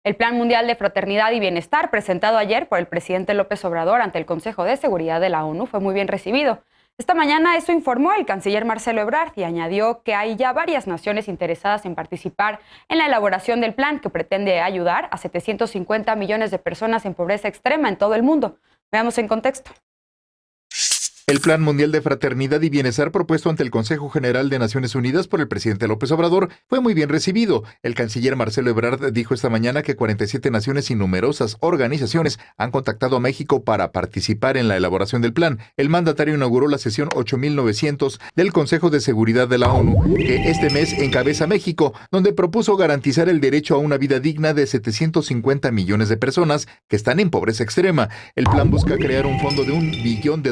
El Plan Mundial de Fraternidad y Bienestar, presentado ayer por el presidente López Obrador ante el Consejo de Seguridad de la ONU, fue muy bien recibido. Esta mañana eso informó el canciller Marcelo Ebrard y añadió que hay ya varias naciones interesadas en participar en la elaboración del plan que pretende ayudar a 750 millones de personas en pobreza extrema en todo el mundo. Veamos en contexto. El Plan Mundial de Fraternidad y Bienestar propuesto ante el Consejo General de Naciones Unidas por el presidente López Obrador fue muy bien recibido. El canciller Marcelo Ebrard dijo esta mañana que 47 naciones y numerosas organizaciones han contactado a México para participar en la elaboración del plan. El mandatario inauguró la sesión 8900 del Consejo de Seguridad de la ONU, que este mes encabeza México, donde propuso garantizar el derecho a una vida digna de 750 millones de personas que están en pobreza extrema. El plan busca crear un fondo de $1 billón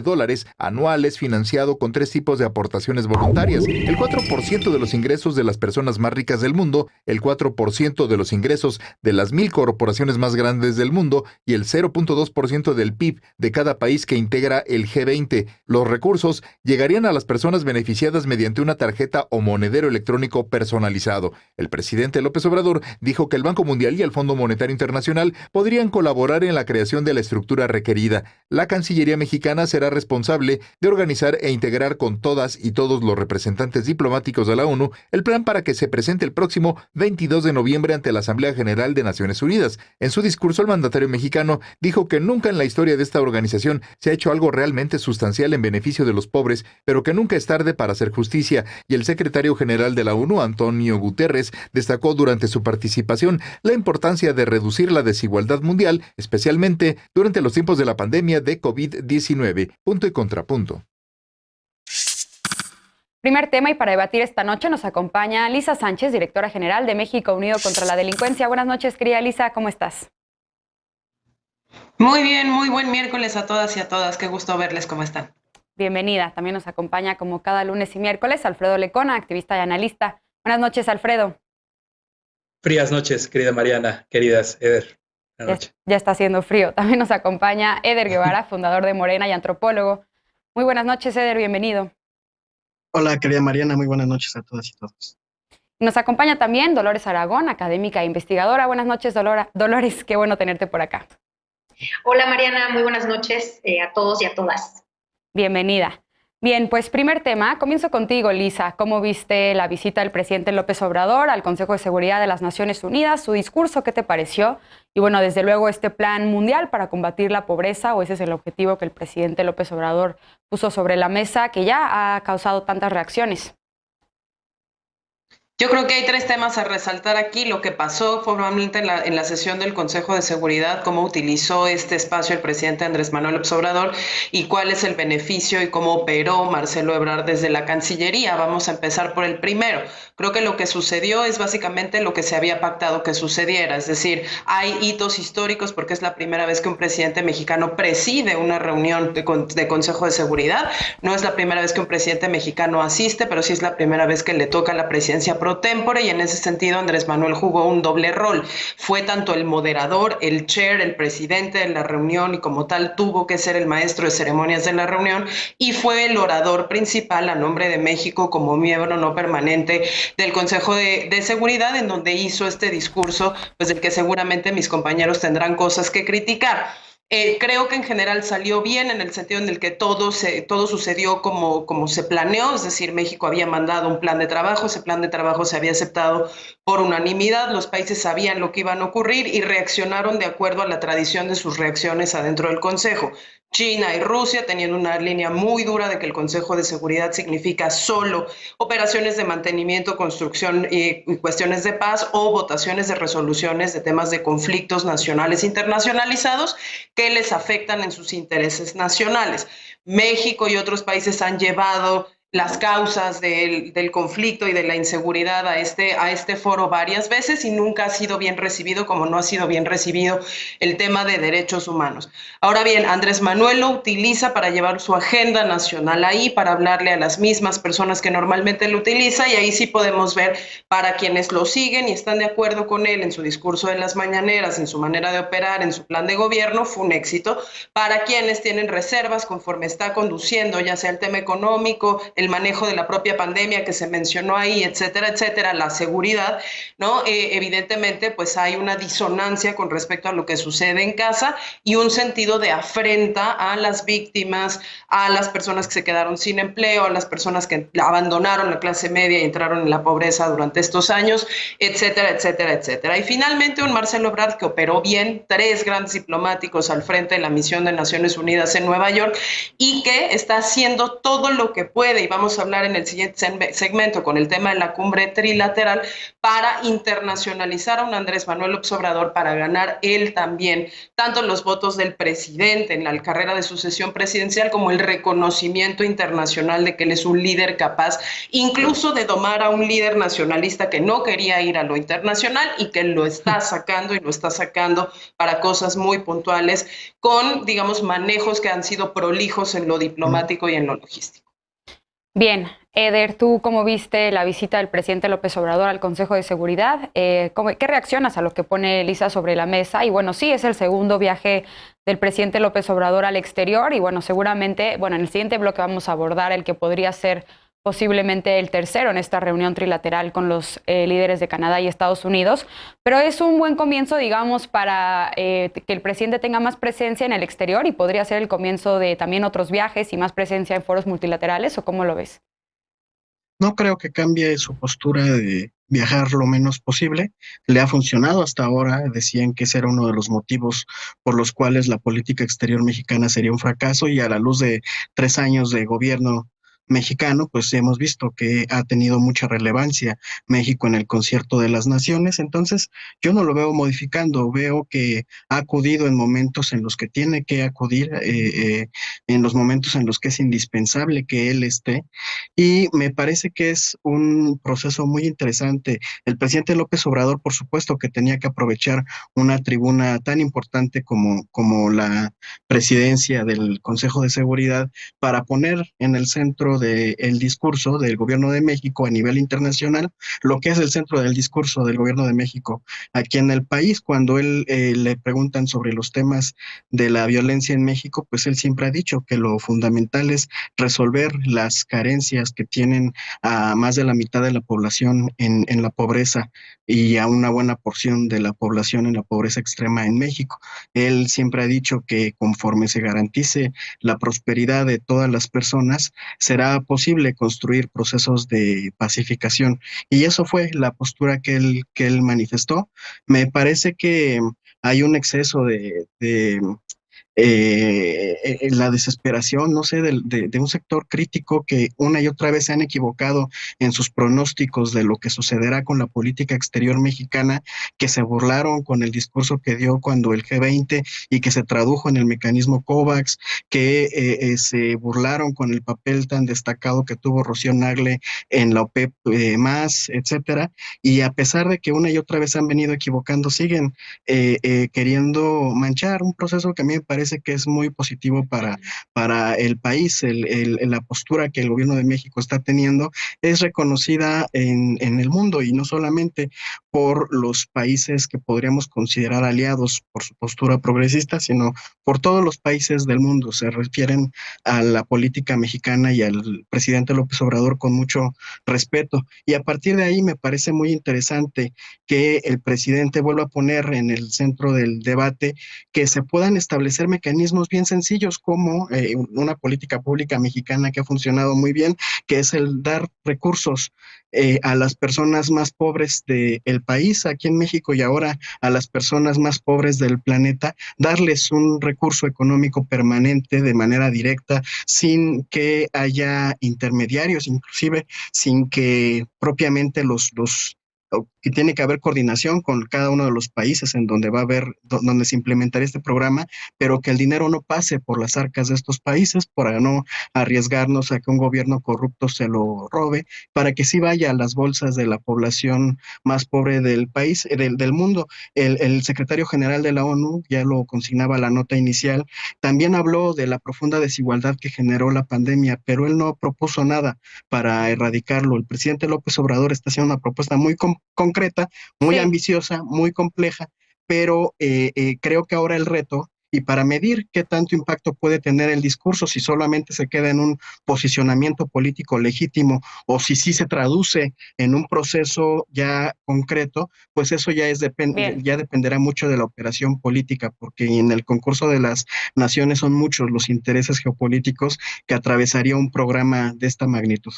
anuales financiado con 3 tipos de aportaciones voluntarias: el 4% de los ingresos de las personas más ricas del mundo, el 4% de los ingresos de las 1000 corporaciones más grandes del mundo y el 0.2% del PIB de cada país que integra el G20. Los recursos llegarían a las personas beneficiadas mediante una tarjeta o monedero electrónico personalizado. El presidente López Obrador dijo que el Banco Mundial y el Fondo Monetario Internacional podrían colaborar en la creación de la estructura requerida. La Cancillería mexicana será responsable de organizar e integrar con todas y todos los representantes diplomáticos de la ONU el plan para que se presente el próximo 22 de noviembre ante la Asamblea General de Naciones Unidas. En su discurso, el mandatario mexicano dijo que nunca en la historia de esta organización se ha hecho algo realmente sustancial en beneficio de los pobres, pero que nunca es tarde para hacer justicia. Y el secretario general de la ONU, Antonio Guterres, destacó durante su participación la importancia de reducir la desigualdad mundial, especialmente durante los tiempos de la pandemia de COVID-19. Punto y contrapunto. Primer tema, y para debatir esta noche nos acompaña Lisa Sánchez, directora general de México Unido contra la Delincuencia. Buenas noches, querida Lisa, ¿cómo estás? Muy bien, muy buen miércoles a todas y a todas. Qué gusto verles, ¿cómo están? Bienvenida. También nos acompaña, como cada lunes y miércoles, Alfredo Lecona, activista y analista. Buenas noches, Alfredo. Frías noches, querida Mariana, queridas Eder. Buenas noches. Ya está haciendo frío. También nos acompaña Eder Guevara, fundador de Morena y antropólogo. Muy buenas noches, Eder, bienvenido. Hola, querida Mariana, muy buenas noches a todas y todos. Nos acompaña también Dolores Aragón, académica e investigadora. Buenas noches, Dolores, qué bueno tenerte por acá. Hola, Mariana, muy buenas noches a todos y a todas. Bienvenida. Bien, pues primer tema, comienzo contigo, Lisa. ¿Cómo viste la visita del presidente López Obrador al Consejo de Seguridad de las Naciones Unidas? ¿Su discurso qué te pareció? Y bueno, desde luego este plan mundial para combatir la pobreza, o ese es el objetivo que el presidente López Obrador puso sobre la mesa, que ya ha causado tantas reacciones. Yo creo que hay 3 temas a resaltar aquí. Lo que pasó formalmente en la sesión del Consejo de Seguridad, cómo utilizó este espacio el presidente Andrés Manuel López Obrador y cuál es el beneficio y cómo operó Marcelo Ebrard desde la Cancillería. Vamos a empezar por el primero. Creo que lo que sucedió es básicamente lo que se había pactado que sucediera. Es decir, hay hitos históricos porque es la primera vez que un presidente mexicano preside una reunión de Consejo de Seguridad. No es la primera vez que un presidente mexicano asiste, pero sí es la primera vez que le toca la presidencia pro tempore, y en ese sentido Andrés Manuel jugó un doble rol. Fue tanto el moderador, el chair, el presidente de la reunión, y como tal tuvo que ser el maestro de ceremonias de la reunión, y fue el orador principal a nombre de México como miembro no permanente del Consejo de Seguridad, en donde hizo este discurso, pues del que seguramente mis compañeros tendrán cosas que criticar. Creo que en general salió bien en el sentido en el que todo sucedió como se planeó, es decir, México había mandado un plan de trabajo, ese plan de trabajo se había aceptado por unanimidad, los países sabían lo que iban a ocurrir y reaccionaron de acuerdo a la tradición de sus reacciones adentro del Consejo. China y Rusia teniendo una línea muy dura de que el Consejo de Seguridad significa solo operaciones de mantenimiento, construcción y cuestiones de paz, o votaciones de resoluciones de temas de conflictos nacionales internacionalizados que les afectan en sus intereses nacionales. México y otros países han llevado las causas del conflicto y de la inseguridad a este foro varias veces, y nunca ha sido bien recibido, como no ha sido bien recibido el tema de derechos humanos. Ahora bien, Andrés Manuel lo utiliza para llevar su agenda nacional ahí, para hablarle a las mismas personas que normalmente lo utiliza, y ahí sí podemos ver, para quienes lo siguen y están de acuerdo con él en su discurso de las mañaneras, en su manera de operar, en su plan de gobierno, fue un éxito. Para quienes tienen reservas conforme está conduciendo, ya sea el tema económico, el manejo de la propia pandemia que se mencionó ahí, etcétera, etcétera, la seguridad, ¿no? Evidentemente, pues hay una disonancia con respecto a lo que sucede en casa y un sentido de afrenta a las víctimas, a las personas que se quedaron sin empleo, a las personas que abandonaron la clase media y entraron en la pobreza durante estos años, etcétera, etcétera, etcétera. Y finalmente un Marcelo Ebrard que operó bien, 3 grandes diplomáticos al frente de la misión de Naciones Unidas en Nueva York y que está haciendo todo lo que puede, y vamos a hablar en el siguiente segmento con el tema de la cumbre trilateral, para internacionalizar a un Andrés Manuel López Obrador, para ganar él también tanto los votos del presidente en la carrera de sucesión presidencial como el reconocimiento internacional de que él es un líder capaz, incluso de domar a un líder nacionalista que no quería ir a lo internacional y que lo está sacando y lo está sacando para cosas muy puntuales con, digamos, manejos que han sido prolijos en lo diplomático y en lo logístico. Bien, Eder, ¿tú cómo viste la visita del presidente López Obrador al Consejo de Seguridad? ¿Qué reaccionas a lo que pone Lisa sobre la mesa? Y bueno, sí, es el segundo viaje del presidente López Obrador al exterior y bueno, seguramente, bueno, en el siguiente bloque vamos a abordar el que podría ser posiblemente el tercero en esta reunión trilateral con los líderes de Canadá y Estados Unidos, pero es un buen comienzo, digamos, para que el presidente tenga más presencia en el exterior y podría ser el comienzo de también otros viajes y más presencia en foros multilaterales, ¿o cómo lo ves? No creo que cambie su postura de viajar lo menos posible. Le ha funcionado hasta ahora. Decían que ese era uno de los motivos por los cuales la política exterior mexicana sería un fracaso, y a la luz de 3 años de gobierno mexicano, pues hemos visto que ha tenido mucha relevancia México en el concierto de las naciones. Entonces yo no lo veo modificando, veo que ha acudido en momentos en los que tiene que acudir, en los momentos en los que es indispensable que él esté, y me parece que es un proceso muy interesante. El presidente López Obrador, por supuesto que tenía que aprovechar una tribuna tan importante como la presidencia del Consejo de Seguridad para poner en el centro del discurso del gobierno de México a nivel internacional lo que es el centro del discurso del gobierno de México aquí en el país. Cuando él le preguntan sobre los temas de la violencia en México, pues él siempre ha dicho que lo fundamental es resolver las carencias que tienen a más de la mitad de la población en la pobreza y a una buena porción de la población en la pobreza extrema en México. Él siempre ha dicho que conforme se garantice la prosperidad de todas las personas, será posible construir procesos de pacificación. Y eso fue la postura que él manifestó. Me parece que hay un exceso de la desesperación, no sé, de un sector crítico que una y otra vez se han equivocado en sus pronósticos de lo que sucederá con la política exterior mexicana, que se burlaron con el discurso que dio cuando el G20 y que se tradujo en el mecanismo COVAX, que se burlaron con el papel tan destacado que tuvo Rocío Nagle en la OPEP más, etcétera, y a pesar de que una y otra vez han venido equivocando, siguen queriendo manchar un proceso que a mí me parece que es muy positivo para el país. La postura que el gobierno de México está teniendo es reconocida en el mundo, y no solamente por los países que podríamos considerar aliados por su postura progresista, sino por todos los países del mundo. Se refieren a la política mexicana y al presidente López Obrador con mucho respeto, y a partir de ahí me parece muy interesante que el presidente vuelva a poner en el centro del debate que se puedan establecer mecanismos bien sencillos como una política pública mexicana que ha funcionado muy bien, que es el dar recursos a las personas más pobres del país aquí en México, y ahora a las personas más pobres del planeta, darles un recurso económico permanente de manera directa, sin que haya intermediarios, inclusive sin que propiamente que tiene que haber coordinación con cada uno de los países en donde va a haber, donde se implementará este programa, pero que el dinero no pase por las arcas de estos países para no arriesgarnos a que un gobierno corrupto se lo robe, para que sí vaya a las bolsas de la población más pobre del país, del mundo. El secretario general de la ONU, ya lo consignaba la nota inicial, también habló de la profunda desigualdad que generó la pandemia, pero él no propuso nada para erradicarlo. El presidente López Obrador está haciendo una propuesta muy concreta, muy ambiciosa, muy compleja, pero creo que ahora el reto y para medir qué tanto impacto puede tener el discurso, si solamente se queda en un posicionamiento político legítimo o si sí se traduce en un proceso ya concreto, pues eso ya ya dependerá mucho de la operación política, porque en el concurso de las naciones son muchos los intereses geopolíticos que atravesaría un programa de esta magnitud.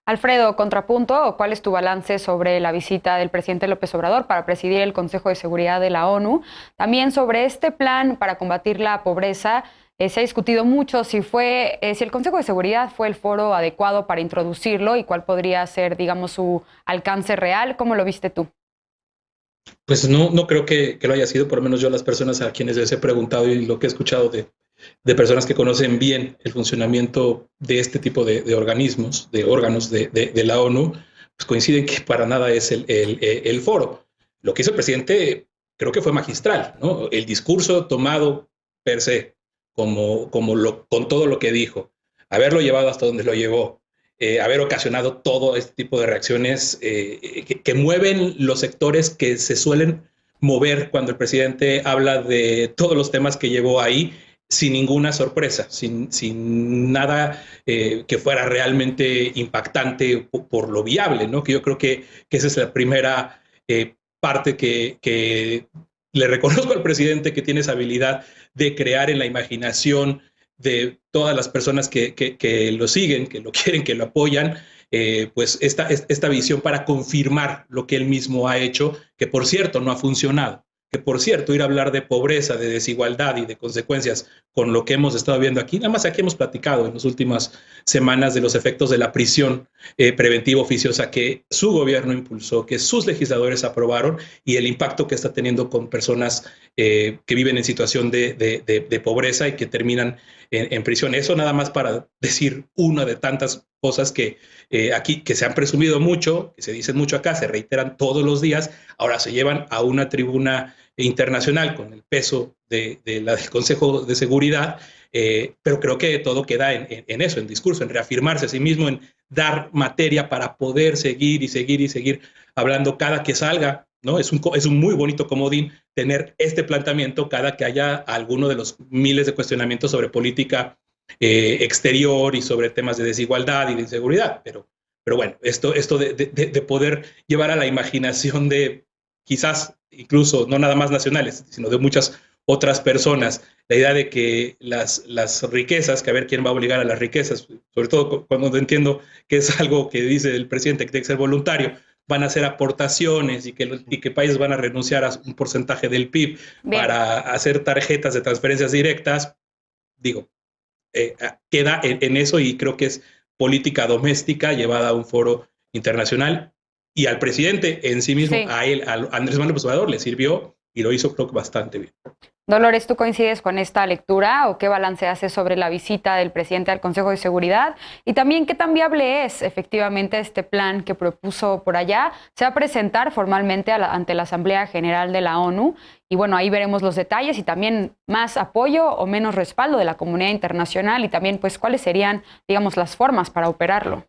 Alfredo, contrapunto, ¿cuál es tu balance sobre la visita del presidente López Obrador para presidir el Consejo de Seguridad de la ONU? También sobre este plan para combatir la pobreza, se ha discutido mucho si el Consejo de Seguridad fue el foro adecuado para introducirlo y cuál podría ser, digamos, su alcance real. ¿Cómo lo viste tú? Pues no creo que lo haya sido, por lo menos yo, las personas a quienes les he preguntado y lo que he escuchado de personas que conocen bien el funcionamiento de este tipo de organismos, de órganos de la ONU, pues coinciden que para nada es el foro. Lo que hizo el presidente creo que fue magistral, ¿no? El discurso tomado per se, con todo lo que dijo, haberlo llevado hasta donde lo llevó, haber ocasionado todo este tipo de reacciones que mueven los sectores que se suelen mover cuando el presidente habla de todos los temas que llevó ahí, sin ninguna sorpresa, sin nada que fuera realmente impactante por lo viable, ¿no? Que yo creo que esa es la primera parte que le reconozco al presidente, que tiene esa habilidad de crear en la imaginación de todas las personas que lo siguen, que lo quieren, que lo apoyan, pues esta visión para confirmar lo que él mismo ha hecho, que por cierto no ha funcionado. Que por cierto, ir a hablar de pobreza, de desigualdad y de consecuencias con lo que hemos estado viendo aquí, nada más aquí hemos platicado en las últimas semanas de los efectos de la prisión preventiva oficiosa que su gobierno impulsó, que sus legisladores aprobaron, y el impacto que está teniendo con personas que viven en situación de pobreza y que terminan en prisión. Eso nada más para decir una de tantas cosas que aquí que se han presumido mucho, que se dicen mucho acá, se reiteran todos los días, ahora se llevan a una tribuna internacional con el peso del Consejo de Seguridad, pero creo que todo queda en eso, en discurso, en reafirmarse a sí mismo, en dar materia para poder seguir y seguir y seguir hablando cada que salga, ¿no? Es un muy bonito comodín tener este planteamiento cada que haya alguno de los miles de cuestionamientos sobre política exterior y sobre temas de desigualdad y de inseguridad, pero bueno, esto de poder llevar a la imaginación de quizás incluso no nada más nacionales, sino de muchas otras personas, la idea de que las riquezas, que a ver quién va a obligar a las riquezas, sobre todo cuando entiendo que es algo que dice el presidente que tiene que ser voluntario, van a hacer aportaciones y que países van a renunciar a un porcentaje del PIB para hacer tarjetas de transferencias directas, digo, queda en eso, y creo que es política doméstica llevada a un foro internacional, y al presidente en sí mismo, sí, a Andrés Manuel López Obrador le sirvió y lo hizo, creo que bastante bien. Dolores, ¿tú coincides con esta lectura o qué balance haces sobre la visita del presidente al Consejo de Seguridad? Y también, ¿qué tan viable es efectivamente este plan que propuso por allá? Se va a presentar formalmente ante la Asamblea General de la ONU y bueno, ahí veremos los detalles y también más apoyo o menos respaldo de la comunidad internacional y también pues cuáles serían, digamos, las formas para operarlo.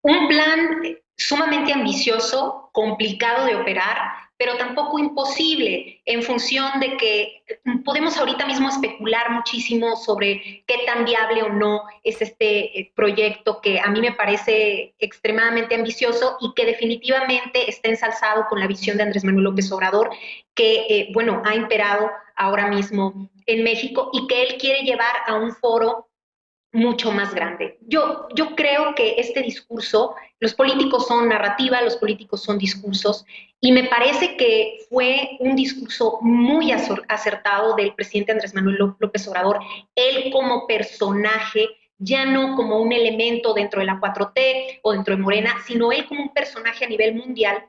Un plan sumamente ambicioso, complicado de operar, pero tampoco imposible, en función de que podemos ahorita mismo especular muchísimo sobre qué tan viable o no es este proyecto, que a mí me parece extremadamente ambicioso y que definitivamente está ensalzado con la visión de Andrés Manuel López Obrador, que bueno, ha imperado ahora mismo en México y que él quiere llevar a un foro mucho más grande. Yo creo que este discurso, los políticos son narrativa, los políticos son discursos, y me parece que fue un discurso muy acertado del presidente Andrés Manuel López Obrador, él como personaje, ya no como un elemento dentro de la 4T o dentro de Morena, sino él como un personaje a nivel mundial.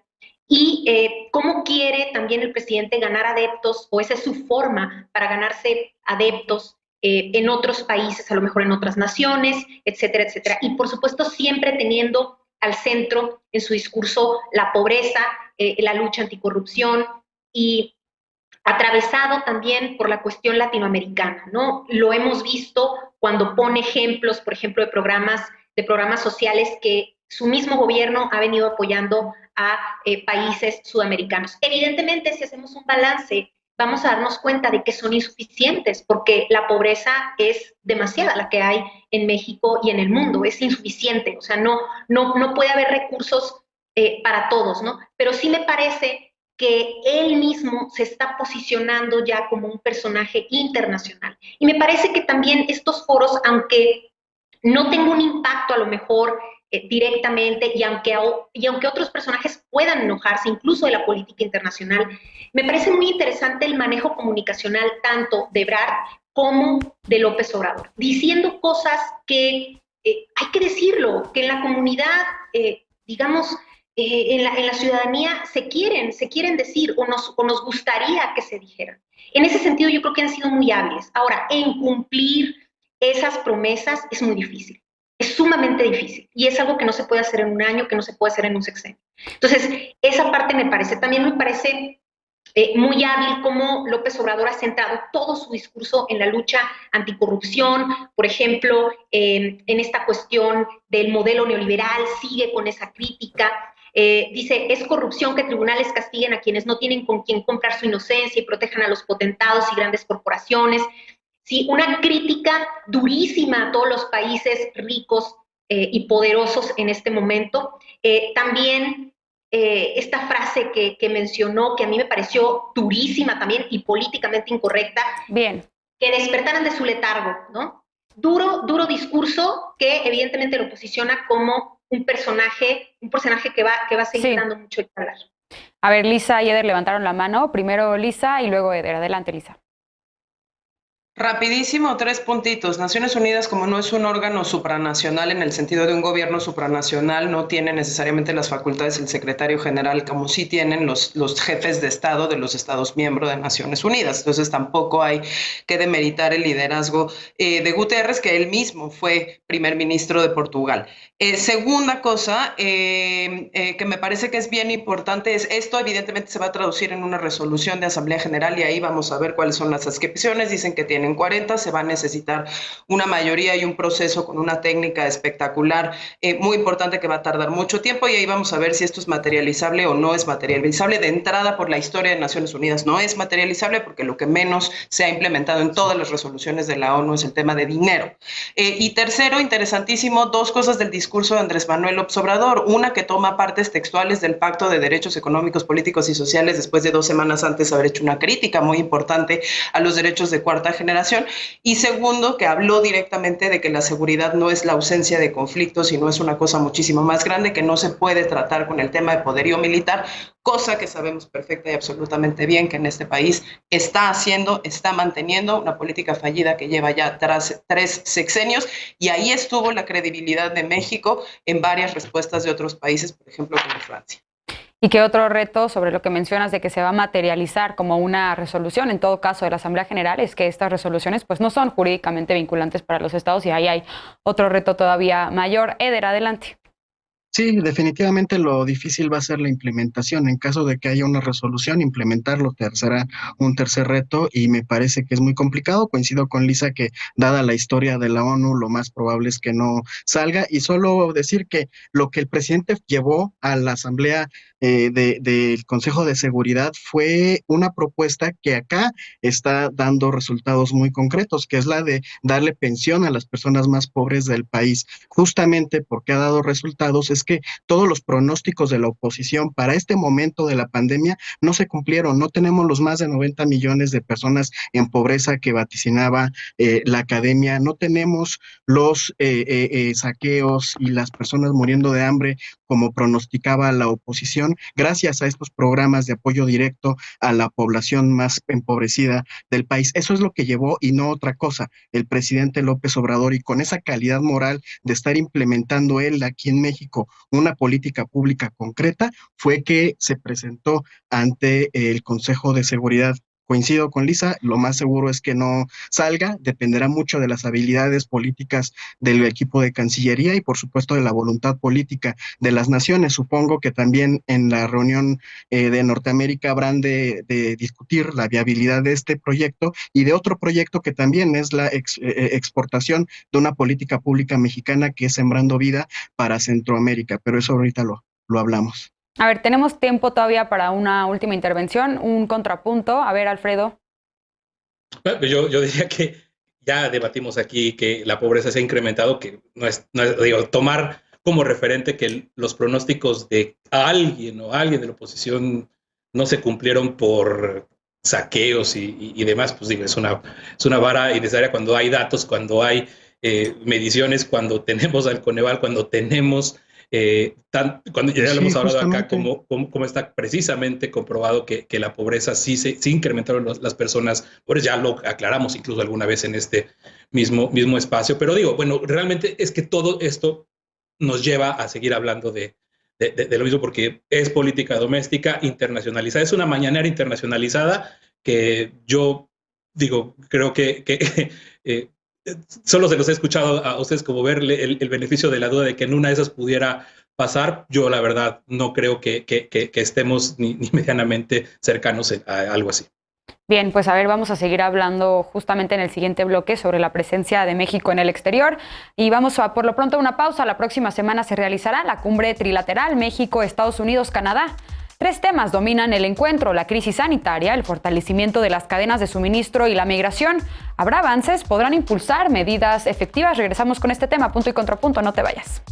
Y cómo quiere también el presidente ganar adeptos, o esa es su forma para ganarse adeptos en otros países, a lo mejor en otras naciones, etcétera, etcétera. Y por supuesto siempre teniendo al centro en su discurso la pobreza, la lucha anticorrupción, y atravesado también por la cuestión latinoamericana, ¿no? Lo hemos visto cuando pone ejemplos, por ejemplo, de programas sociales que su mismo gobierno ha venido apoyando a países sudamericanos. Evidentemente, si hacemos un balance, vamos a darnos cuenta de que son insuficientes, porque la pobreza es demasiada la que hay en México y en el mundo, es insuficiente, o sea, no puede haber recursos para todos, ¿no? Pero sí me parece que él mismo se está posicionando ya como un personaje internacional. Y me parece que también estos foros, aunque no tenga un impacto a lo mejor directamente, y aunque otros personajes puedan enojarse incluso de la política internacional, me parece muy interesante el manejo comunicacional tanto de Ebrard como de López Obrador, diciendo cosas que hay que decirlo, que en la comunidad, digamos, en la ciudadanía se quieren decir o nos gustaría que se dijeran. En ese sentido yo creo que han sido muy hábiles. Ahora, en cumplir esas promesas es muy difícil. Es sumamente difícil y es algo que no se puede hacer en un año, que no se puede hacer en un sexenio. Entonces, esa parte también me parece muy hábil cómo López Obrador ha centrado todo su discurso en la lucha anticorrupción, por ejemplo, en esta cuestión del modelo neoliberal, sigue con esa crítica. Dice, es corrupción que tribunales castiguen a quienes no tienen con quién comprar su inocencia y protejan a los potentados y grandes corporaciones. Sí, una crítica durísima a todos los países ricos y poderosos en este momento. También esta frase que mencionó, que a mí me pareció durísima también y políticamente incorrecta. Bien. Que despertaran de su letargo, ¿no? Duro discurso que evidentemente lo posiciona como un personaje que va a seguir dando mucho que hablar. A ver, Lisa y Eder levantaron la mano. Primero Lisa y luego Eder. Adelante, Lisa. Rapidísimo, 3 puntitos. Naciones Unidas, como no es un órgano supranacional en el sentido de un gobierno supranacional, no tiene necesariamente las facultades del secretario general como sí tienen los jefes de Estado de los Estados miembros de Naciones Unidas. Entonces tampoco hay que demeritar el liderazgo de Guterres, que él mismo fue primer ministro de Portugal. Segunda cosa que me parece que es bien importante es esto evidentemente se va a traducir en una resolución de Asamblea General y ahí vamos a ver cuáles son las adscripciones. Dicen que tienen 40, se va a necesitar una mayoría y un proceso con una técnica espectacular, muy importante que va a tardar mucho tiempo y ahí vamos a ver si esto es materializable o no es materializable. De entrada, por la historia de Naciones Unidas no es materializable porque lo que menos se ha implementado en todas las resoluciones de la ONU es el tema de dinero. Y tercero, interesantísimo, 2 cosas del discurso de Andrés Manuel López Obrador. Una, que toma partes textuales del Pacto de Derechos Económicos, Políticos y Sociales después de 2 semanas antes de haber hecho una crítica muy importante a los derechos de cuarta generación. Y segundo, que habló directamente de que la seguridad no es la ausencia de conflictos, sino es una cosa muchísimo más grande que no se puede tratar con el tema de poderío militar, cosa que sabemos perfecta y absolutamente bien que en este país está manteniendo una política fallida que lleva ya 3 sexenios, y ahí estuvo la credibilidad de México en varias respuestas de otros países, por ejemplo, como Francia. ¿Y qué otro reto sobre lo que mencionas de que se va a materializar como una resolución, en todo caso de la Asamblea General, es que estas resoluciones pues no son jurídicamente vinculantes para los estados y ahí hay otro reto todavía mayor? Eder, adelante. Sí, definitivamente lo difícil va a ser la implementación. En caso de que haya una resolución, implementarlo será un tercer reto y me parece que es muy complicado. Coincido con Lisa que dada la historia de la ONU, lo más probable es que no salga. Y solo decir que lo que el presidente llevó a la Asamblea del Consejo de Seguridad fue una propuesta que acá está dando resultados muy concretos, que es la de darle pensión a las personas más pobres del país. Justamente porque ha dado resultados es que todos los pronósticos de la oposición para este momento de la pandemia no se cumplieron. No tenemos los más de 90 millones de personas en pobreza que vaticinaba la academia, no tenemos los saqueos y las personas muriendo de hambre como pronosticaba la oposición, gracias a estos programas de apoyo directo a la población más empobrecida del país. Eso es lo que llevó y no otra cosa el presidente López Obrador, y con esa calidad moral de estar implementando él aquí en México una política pública concreta, fue que se presentó ante el Consejo de Seguridad. Coincido con Lisa, lo más seguro es que no salga, dependerá mucho de las habilidades políticas del equipo de Cancillería y por supuesto de la voluntad política de las naciones. Supongo que también en la reunión de Norteamérica habrán de discutir la viabilidad de este proyecto y de otro proyecto que también es la exportación de una política pública mexicana que es Sembrando Vida para Centroamérica, pero eso ahorita lo hablamos. A ver, tenemos tiempo todavía para una última intervención, un contrapunto. A ver, Alfredo. Bueno, yo diría que ya debatimos aquí que la pobreza se ha incrementado, que no es digo, tomar como referente que los pronósticos de alguien de la oposición no se cumplieron por saqueos y demás, pues digo, es una vara innecesaria cuando hay datos, cuando hay mediciones, cuando tenemos al Coneval, cuando tenemos cuando ya lo hemos hablado acá, como está precisamente comprobado que la pobreza sí incrementaron las personas, pues ya lo aclaramos incluso alguna vez en este mismo espacio, pero digo, bueno, realmente es que todo esto nos lleva a seguir hablando de lo mismo, porque es política doméstica internacionalizada, es una mañanera internacionalizada que yo digo, creo que solo se los he escuchado a ustedes como verle el beneficio de la duda de que en una de esas pudiera pasar. Yo la verdad no creo que estemos ni medianamente cercanos a algo así. Bien, pues a ver, vamos a seguir hablando justamente en el siguiente bloque sobre la presencia de México en el exterior y vamos a por lo pronto a una pausa. La próxima semana se realizará la cumbre trilateral México, Estados Unidos, Canadá. 3 temas dominan el encuentro: la crisis sanitaria, el fortalecimiento de las cadenas de suministro y la migración. ¿Habrá avances? ¿Podrán impulsar medidas efectivas? Regresamos con este tema, punto y contrapunto, no te vayas.